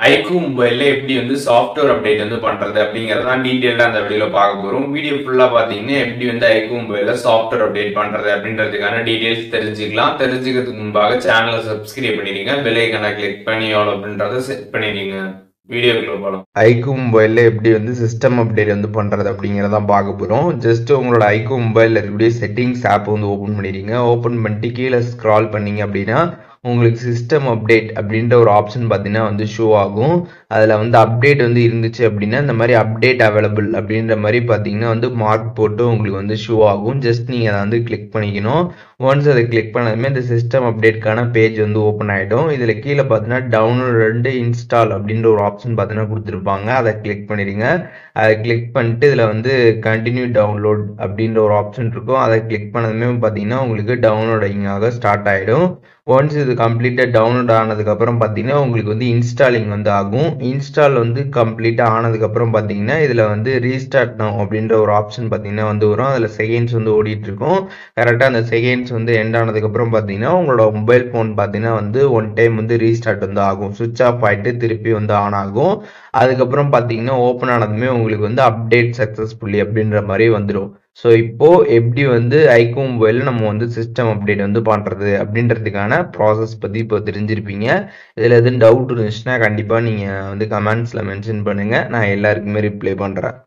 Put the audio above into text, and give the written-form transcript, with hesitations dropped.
IQOO மொபைல்ல எப்படி software update பண்றது அப்படிங்கறத டீடைலா அந்த வீடியோல பார்க்க போறோம். வீடியோ ஃபுல்லா பாத்தீங்கன்னா எப்படி ஐக்கூ மொபைல்ல சாஃப்ட்வேர் அப்டேட் பண்றது அப்படின்றதுக்கான டீடைல்ஸ் தெரிஞ்சுக்கலாம். தெரிஞ்சுக்கிறதுக்கு முன்பாக சேனலை சப்ஸ்கிரைப் பண்ணிடுங்க, பெல் ஐகானை கிளிக் பண்ணி ஆல் அப்படின்றத செட் பண்ணிடுங்க. வீடியோக்குள்ள போகலாம். ஐக்கூ மொபைல்ல எப்படி சிஸ்டம் அப்டேட் பண்றது அப்படிங்கறத பார்க்க போறோம். ஜஸ்ட் உங்களோட ஐக்கூ மொபைல்ல இருக்கக்கூடிய செட்டிங்ஸ் ஆப் ஓபன் பண்ணிடுங்க. ஓபன் பண்ணிட்டு கீழே ஸ்க்ரால் பண்ணீங்க அப்படின்னா உங்களுக்கு சிஸ்டம் அப்டேட் அப்படின்ற ஒரு ஆப்ஷன் பார்த்தீங்கன்னா ஷோ ஆகும். அதில் அப்டேட் இருந்துச்சு அப்படின்னா இந்த மாதிரி அப்டேட் அவைலபிள் அப்படின்ற மாதிரி பார்த்தீங்கன்னா மார்க் போட்டு உங்களுக்கு ஷோ ஆகும். ஜஸ்ட் நீங்கள் அதை கிளிக் பண்ணிக்கணும். ஒன்ஸ் அதை கிளிக் பண்ணதுமே இந்த சிஸ்டம் அப்டேட்கான பேஜ் ஓப்பன் ஆகிடும். இதில் கீழே பார்த்தீங்கன்னா டவுன்லோட் இன்ஸ்டால் அப்படின்ற ஒரு ஆப்ஷன் பார்த்தீங்கன்னா கொடுத்துருப்பாங்க. அதை கிளிக் பண்ணிடுங்க. அதை கிளிக் பண்ணிட்டு இதில் கண்டினியூ டவுன்லோட் அப்படின்ற ஒரு ஆப்ஷன் இருக்கும். அதை கிளிக் பண்ணதுமே பார்த்தீங்கன்னா உங்களுக்கு டவுன்லோடிங் ஆக ஸ்டார்ட் ஆகிடும். ஒன்ஸ் இது கம்ப்ளீட்டாக டவுன்லோட் ஆனதுக்கப்புறம் பார்த்தீங்கன்னா உங்களுக்கு இன்ஸ்டாலிங் ஆகும். இன்ஸ்டால் கம்ப்ளீட்டாக ஆனதுக்கப்புறம் பார்த்தீங்கன்னா இதில் ரீஸ்டார்ட் நவ் அப்படின்ற ஒரு ஆப்ஷன் பார்த்தீங்கன்னா வரும். அதில் செகண்ட்ஸ் ஓடிட்டு இருக்கும். கரெக்டாக அந்த செகண்ட்ஸ் எண்ட் ஆனதுக்கப்புறம் பார்த்தீங்கன்னா உங்களோட மொபைல் ஃபோன் பார்த்தீங்கன்னா ஒன் டைம் ரீஸ்டார்ட் ஆகும். சுவிட்ச் ஆஃப் ஆகிட்டு திருப்பி ஆன் ஆகும். அதுக்கப்புறம் பார்த்தீங்கன்னா ஓப்பன் ஆனதுமே உங்களுக்கு அப்டேட் சக்ஸஸ்ஃபுல்லி அப்படின்ற மாதிரி வந்துடும். ஸோ இப்போ எப்படி ஐக்கூ மொபைலில் நம்ம சிஸ்டம் அப்டேட் பண்ணுறது அப்படின்றதுக்கான ப்ராசஸ் பற்றி இப்போ தெரிஞ்சிருப்பீங்க. இதில் எதுவும் டவுட் இருந்துச்சுன்னா கண்டிப்பாக நீங்கள் கமெண்ட்ஸில் மென்ஷன் பண்ணுங்கள். நான் எல்லாருக்குமே ரிப்ளை பண்ணுறேன்.